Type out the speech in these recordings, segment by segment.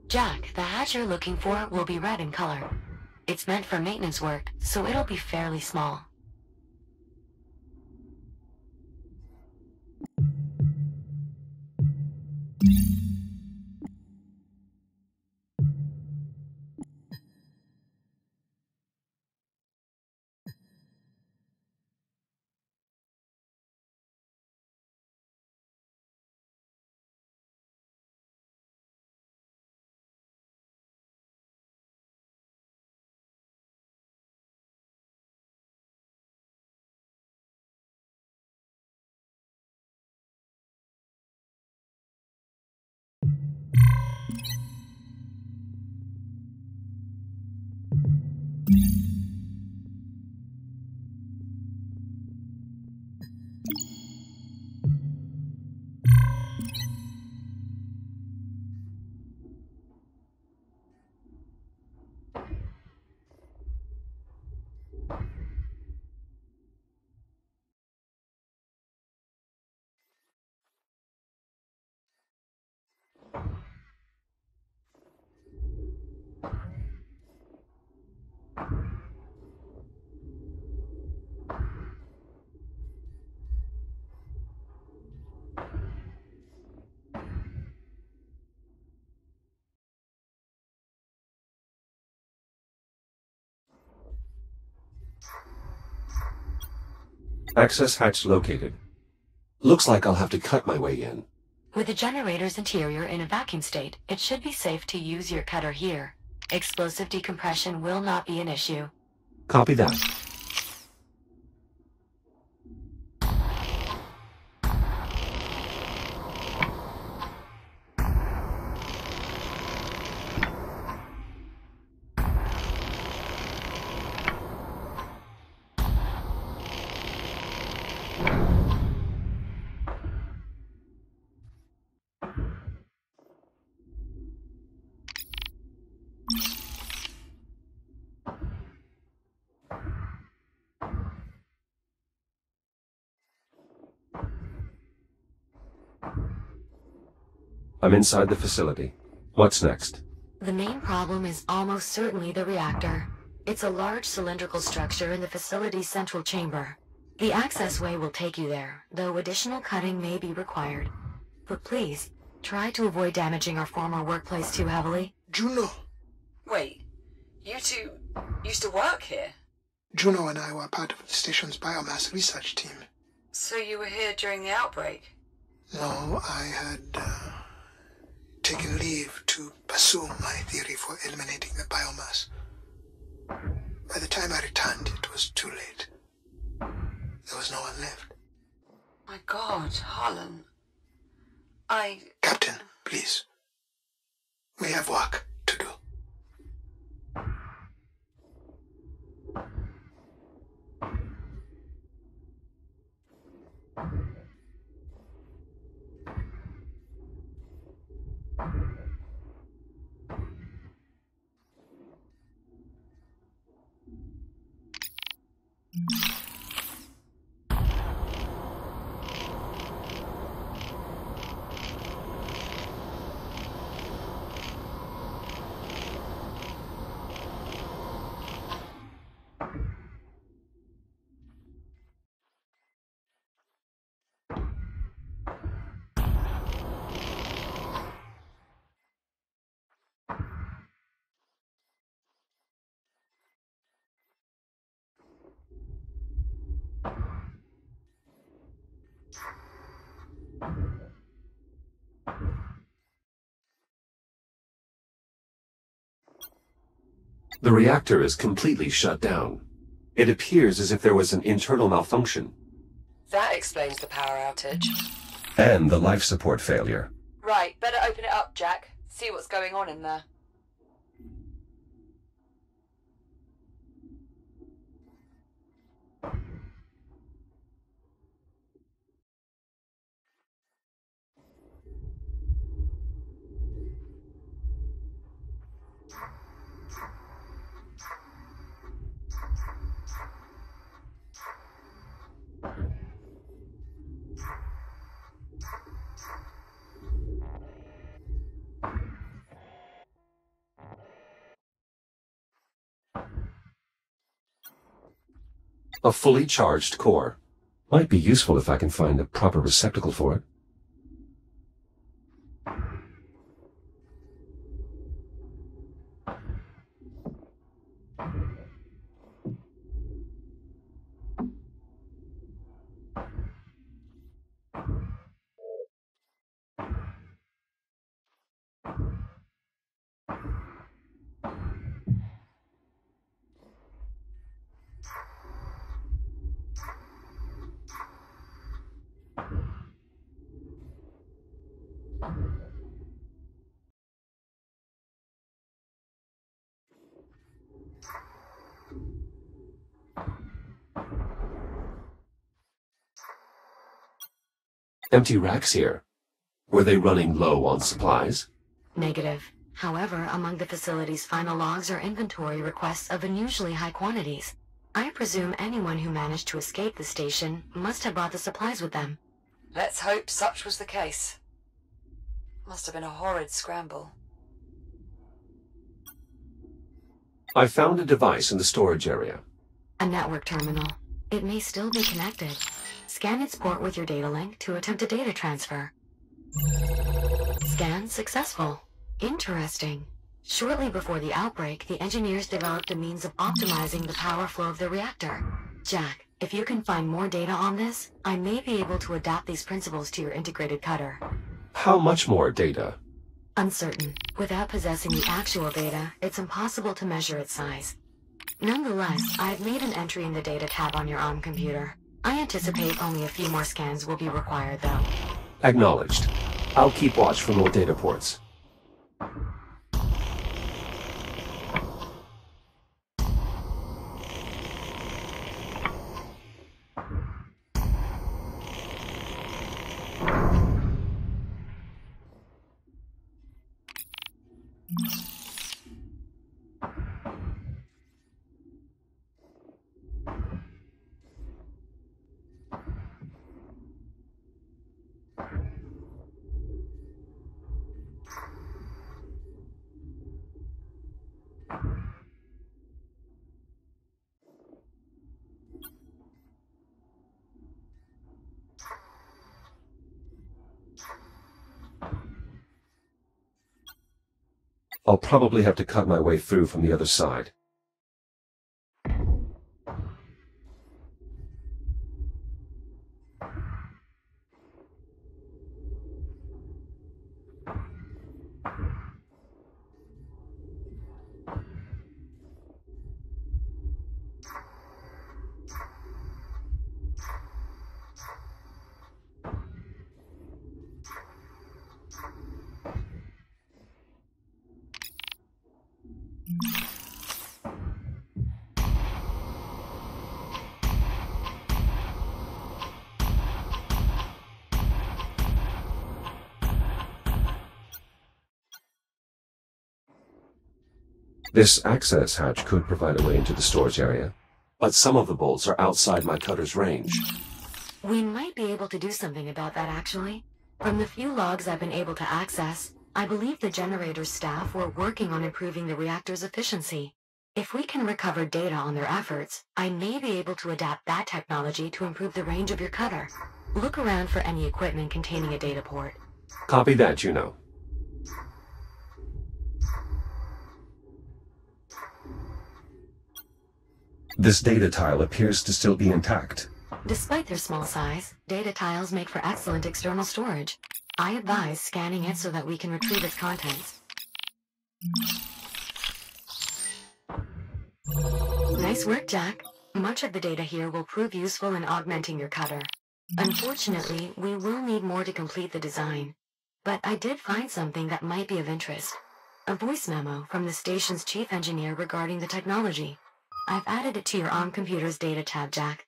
Jack, the hatch you're looking for will be red in color. It's meant for maintenance work, so it'll be fairly small. Access hatch located. Looks like I'll have to cut my way in. With the generator's interior in a vacuum state, it should be safe to use your cutter here. Explosive decompression will not be an issue. Copy that. I'm inside the facility. What's next? The main problem is almost certainly the reactor. It's a large cylindrical structure in the facility's central chamber. The accessway will take you there, though additional cutting may be required. But please, try to avoid damaging our former workplace too heavily. Juno! Wait, you two used to work here? Juno and I were part of the station's biomass research team. So you were here during the outbreak? No, I had taken leave to pursue my theory for eliminating the biomass. By the time I returned, it was too late. There was no one left. My God, Harlan. Captain, please. We have work to do. The reactor is completely shut down. It appears as if there was an internal malfunction. That explains the power outage. And the life support failure. Right, better open it up, Jack. See what's going on in there. A fully charged core. Might be useful if I can find a proper receptacle for it. Empty racks here. Were they running low on supplies? Negative. However, among the facility's final logs are inventory requests of unusually high quantities. I presume anyone who managed to escape the station must have brought the supplies with them. Let's hope such was the case. Must have been a horrid scramble. I found a device in the storage area. A network terminal. It may still be connected. Scan its port with your data link to attempt a data transfer. Scan successful. Interesting. Shortly before the outbreak, the engineers developed a means of optimizing the power flow of the reactor. Jack, if you can find more data on this, I may be able to adapt these principles to your integrated cutter. How much more data? Uncertain. Without possessing the actual data, it's impossible to measure its size. Nonetheless, I've made an entry in the data tab on your ARM computer. I anticipate only a few more scans will be required, though. Acknowledged. I'll keep watch for more data ports. I'll probably have to cut my way through from the other side. This access hatch could provide a way into the storage area, but some of the bolts are outside my cutter's range. We might be able to do something about that, actually. From the few logs I've been able to access, I believe the generator's staff were working on improving the reactor's efficiency. If we can recover data on their efforts, I may be able to adapt that technology to improve the range of your cutter. Look around for any equipment containing a data port. Copy that, Juno. This data tile appears to still be intact. Despite their small size, data tiles make for excellent external storage. I advise scanning it so that we can retrieve its contents. Nice work, Jack. Much of the data here will prove useful in augmenting your cutter. Unfortunately, we will need more to complete the design. But I did find something that might be of interest. A voice memo from the station's chief engineer regarding the technology. I've added it to your ARM computer's data tab, Jack.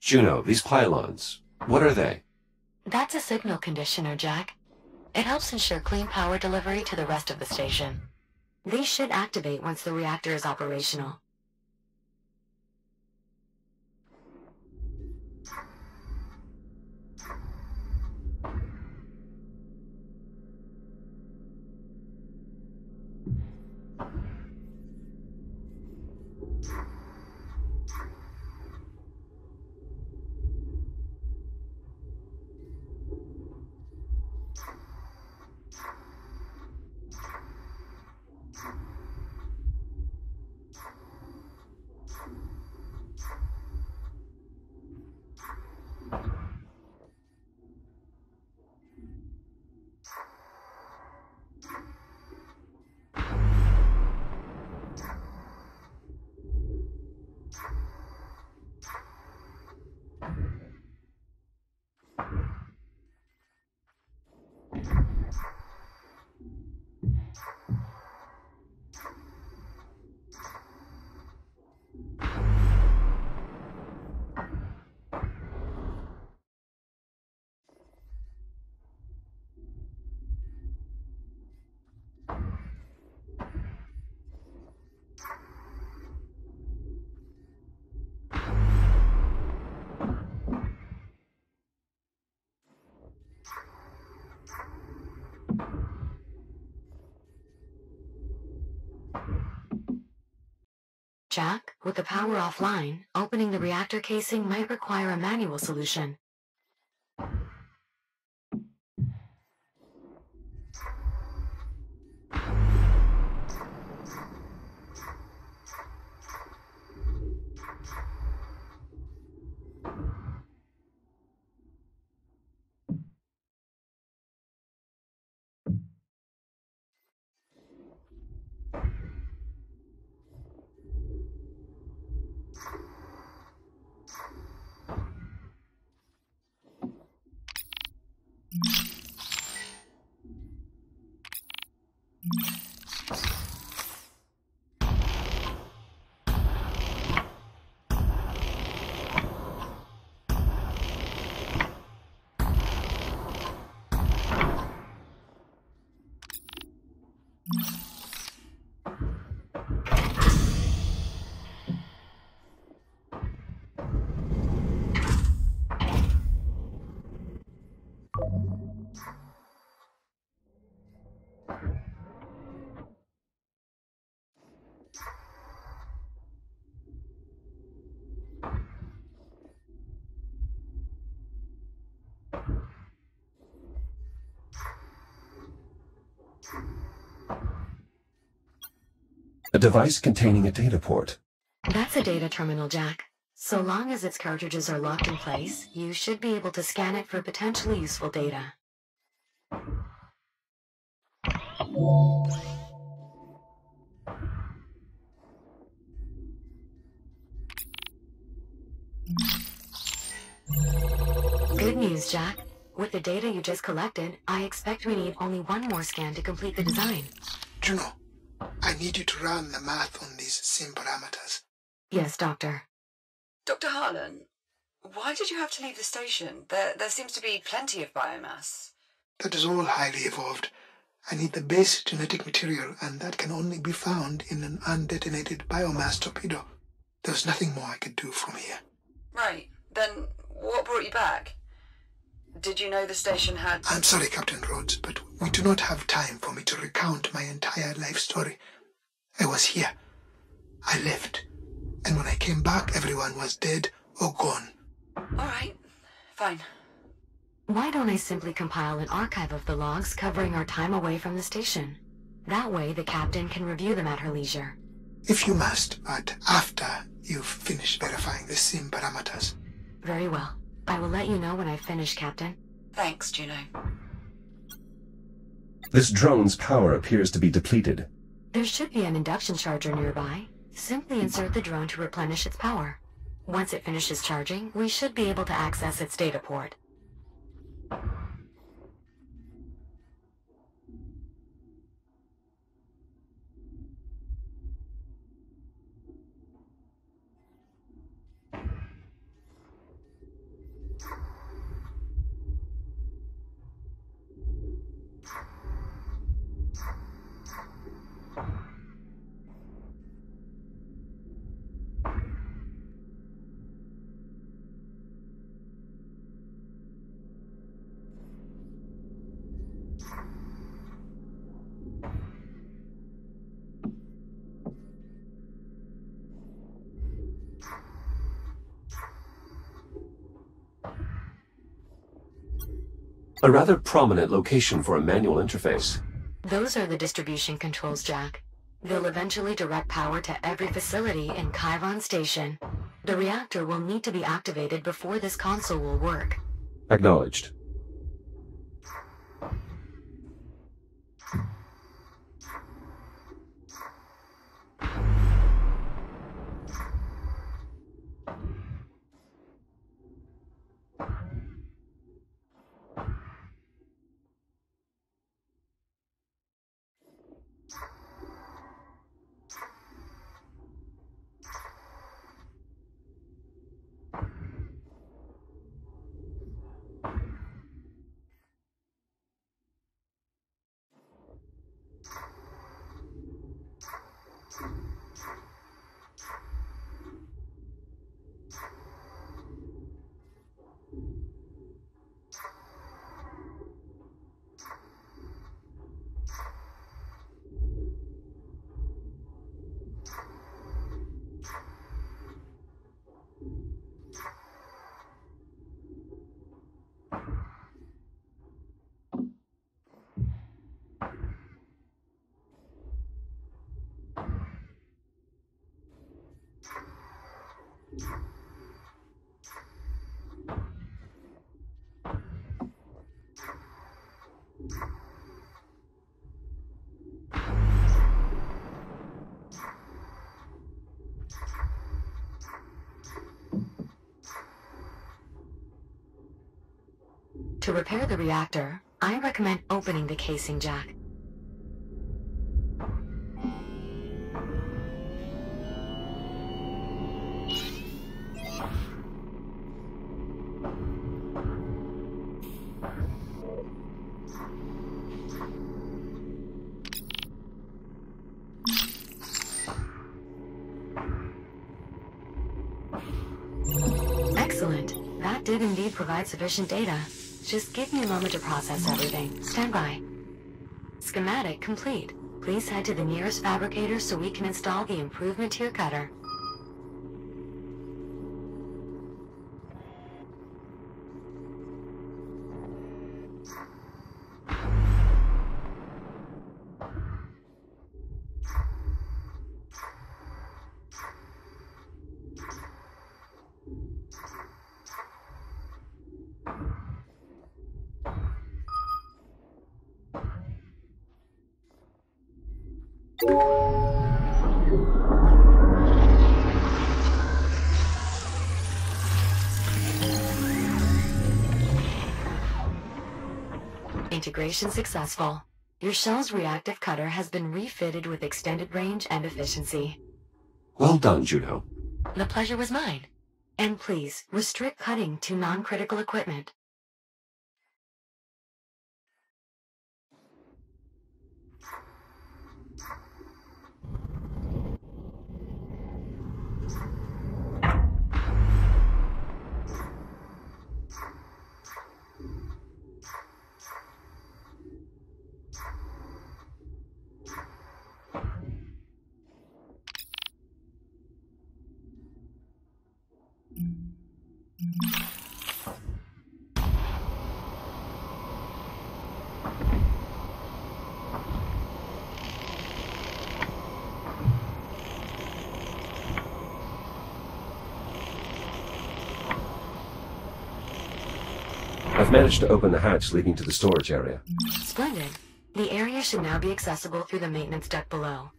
Juno, these pylons, what are they? That's a signal conditioner, Jack. It helps ensure clean power delivery to the rest of the station. These should activate once the reactor is operational. Jack, with the power offline, opening the reactor casing might require a manual solution. A device containing a data port. That's a data terminal, Jack. So long as its cartridges are locked in place, you should be able to scan it for potentially useful data. Good news, Jack. With the data you just collected, I expect we need only one more scan to complete the design. Juno, I need you to run the math on these sim parameters. Yes, Doctor. Dr. Harlan, why did you have to leave the station? There seems to be plenty of biomass. That is all highly evolved. I need the base genetic material, and that can only be found in an undetonated biomass torpedo. There's nothing more I could do from here. Right. Then what brought you back? Did you know the station had... I'm sorry, Captain Rhodes, but we do not have time for me to recount my entire life story. I was here. I lived. And when I came back, everyone was dead or gone. All right. Fine. Why don't I simply compile an archive of the logs covering our time away from the station? That way the captain can review them at her leisure. If you must, but after you've finished verifying the sim parameters. Very well. I will let you know when I've finished, Captain. Thanks, Juno. This drone's power appears to be depleted. There should be an induction charger nearby. Simply insert the drone to replenish its power. Once it finishes charging, we should be able to access its data port. A rather prominent location for a manual interface. Those are the distribution controls, Jack. They'll eventually direct power to every facility in Chiron Station. The reactor will need to be activated before this console will work. Acknowledged. To repair the reactor, I recommend opening the casing, Jack. Excellent. That did indeed provide sufficient data. Just give me a moment to process everything. Stand by. Schematic complete. Please head to the nearest fabricator so we can install the improvement to your cutter. Integration successful. Your shell's reactive cutter has been refitted with extended range and efficiency. Well done, Juno. The pleasure was mine. And please, restrict cutting to non-critical equipment. I've managed to open the hatch leading to the storage area. Splendid. The area should now be accessible through the maintenance deck below.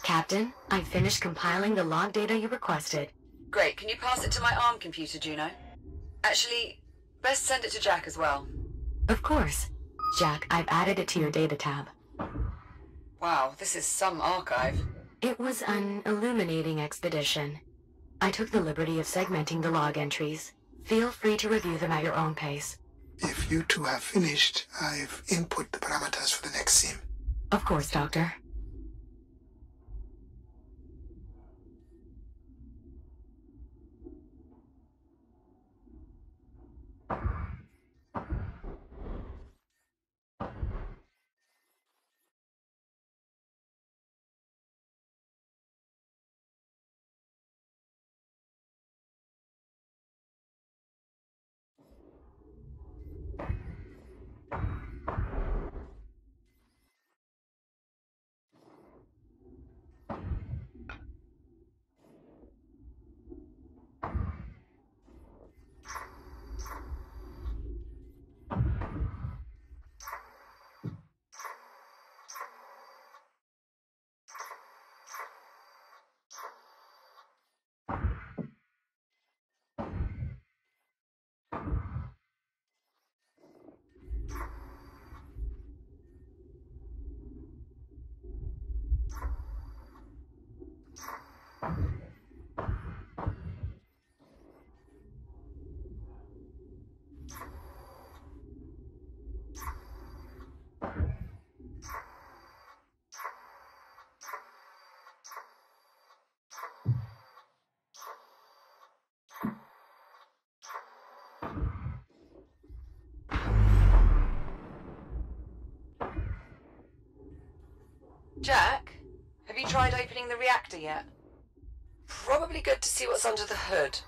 Captain, I've finished compiling the log data you requested. Great. Can you pass it to my ARM computer, Juno? Actually, best send it to Jack as well. Of course. Jack, I've added it to your data tab. Wow, this is some archive. It was an illuminating expedition. I took the liberty of segmenting the log entries. Feel free to review them at your own pace. If you two have finished, I've input the parameters for the next sim. Of course, Doctor. you tried opening the reactor yet? Probably good to see what's under the hood.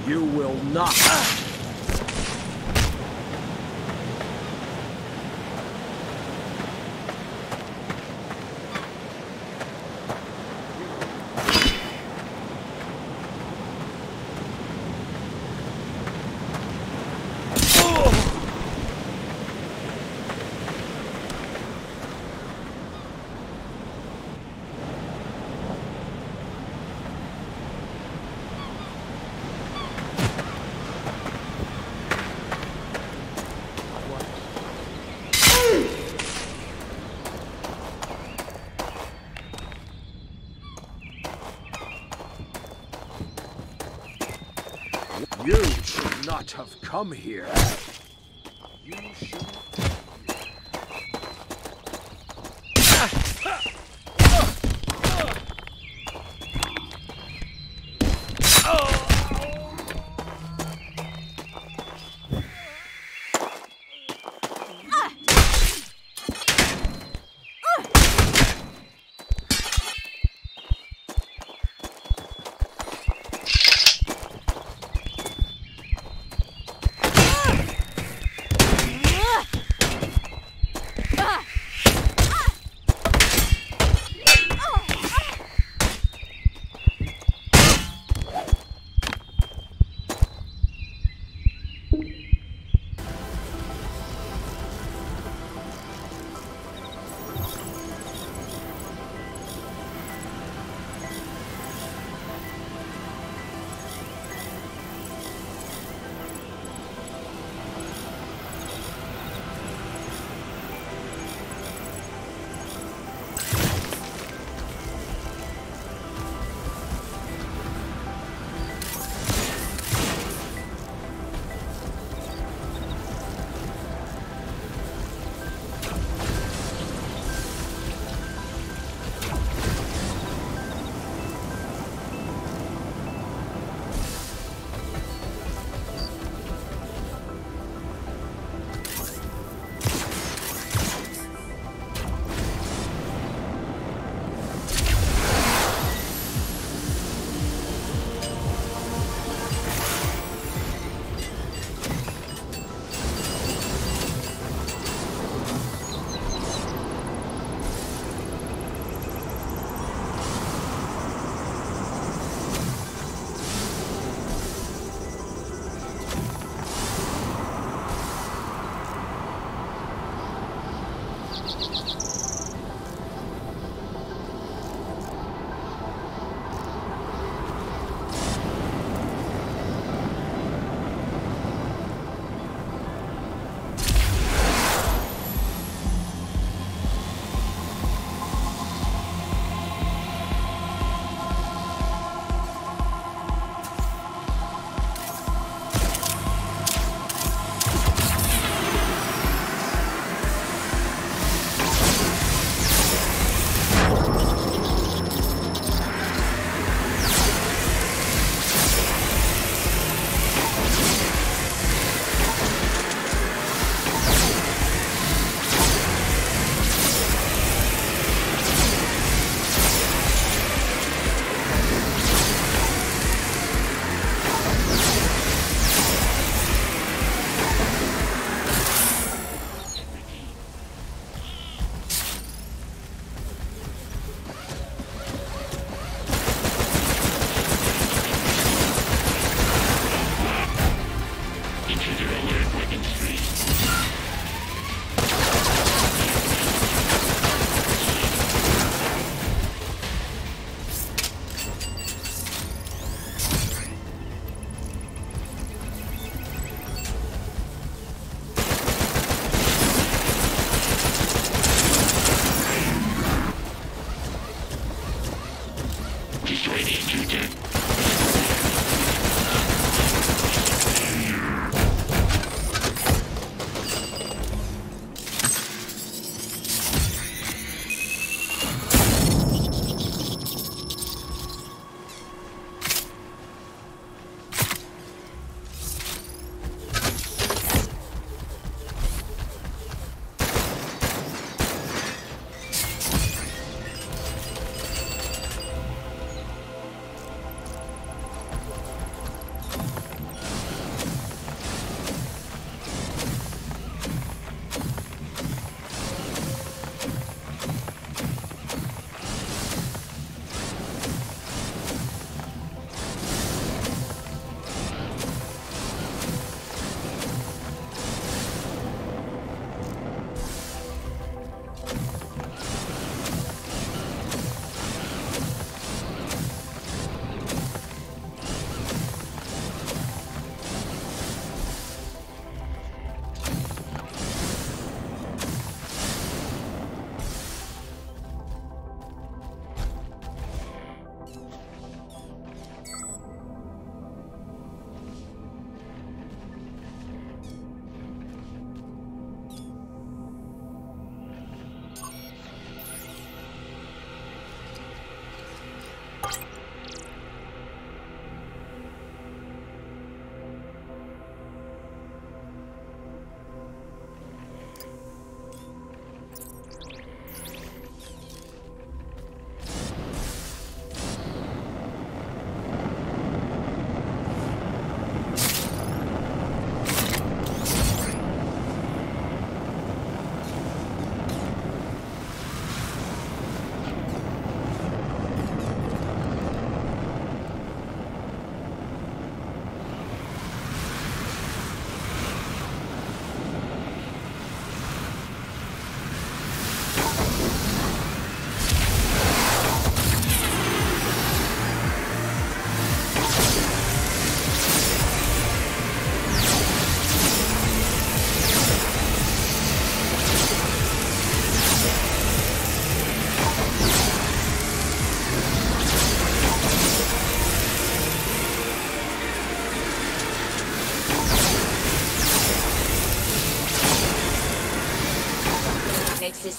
You will not. You should not have come here. You should...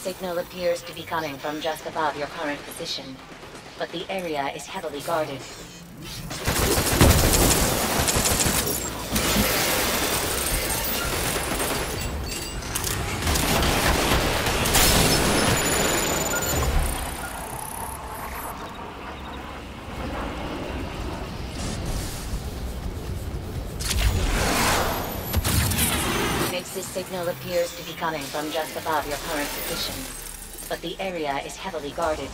signal appears to be coming from just above your current position, but the area is heavily guarded. This signal appears to be coming from just above your current position, but the area is heavily guarded.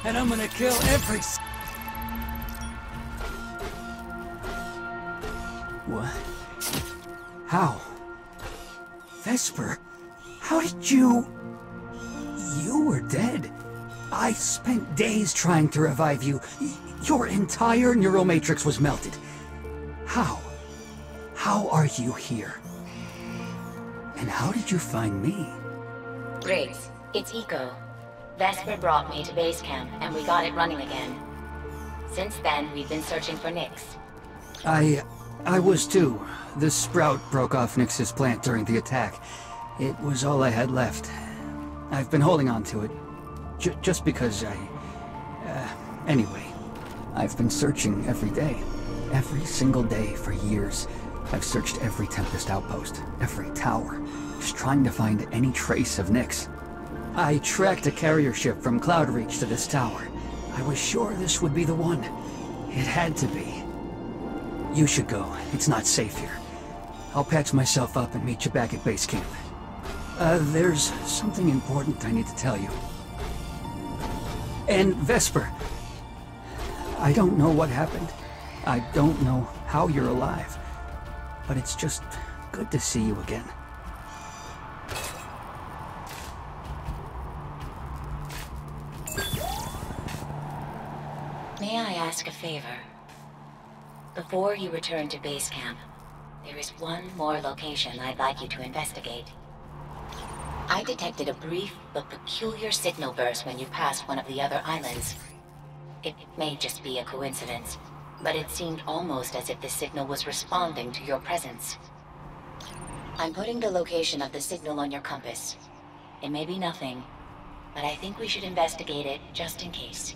And I'm gonna kill every... What? How? Vesper? How did you... You were dead. I spent days trying to revive you. Your entire neural matrix was melted. How? How are you here? And how did you find me? Briggs, it's Eco. Vesper brought me to base camp, and we got it running again. Since then, we've been searching for Nyx. I was too. The sprout broke off Nyx's plant during the attack. It was all I had left. I've been holding on to it. Just because anyway, I've been searching every day. Every single day for years. I've searched every Tempest outpost, every tower, just trying to find any trace of Nyx. I tracked a carrier ship from Cloudreach to this tower. I was sure this would be the one. It had to be. You should go. It's not safe here. I'll patch myself up and meet you back at base camp. There's something important I need to tell you. And Vesper, I don't know what happened. I don't know how you're alive. But it's just good to see you again. May I ask a favor? Before you return to base camp, There is one more location I'd like you to investigate. I detected a brief but peculiar signal burst when you passed one of the other islands. It may just be a coincidence, but it seemed almost as if the signal was responding to your presence. I'm putting the location of the signal on your compass. It may be nothing, but I think we should investigate it just in case.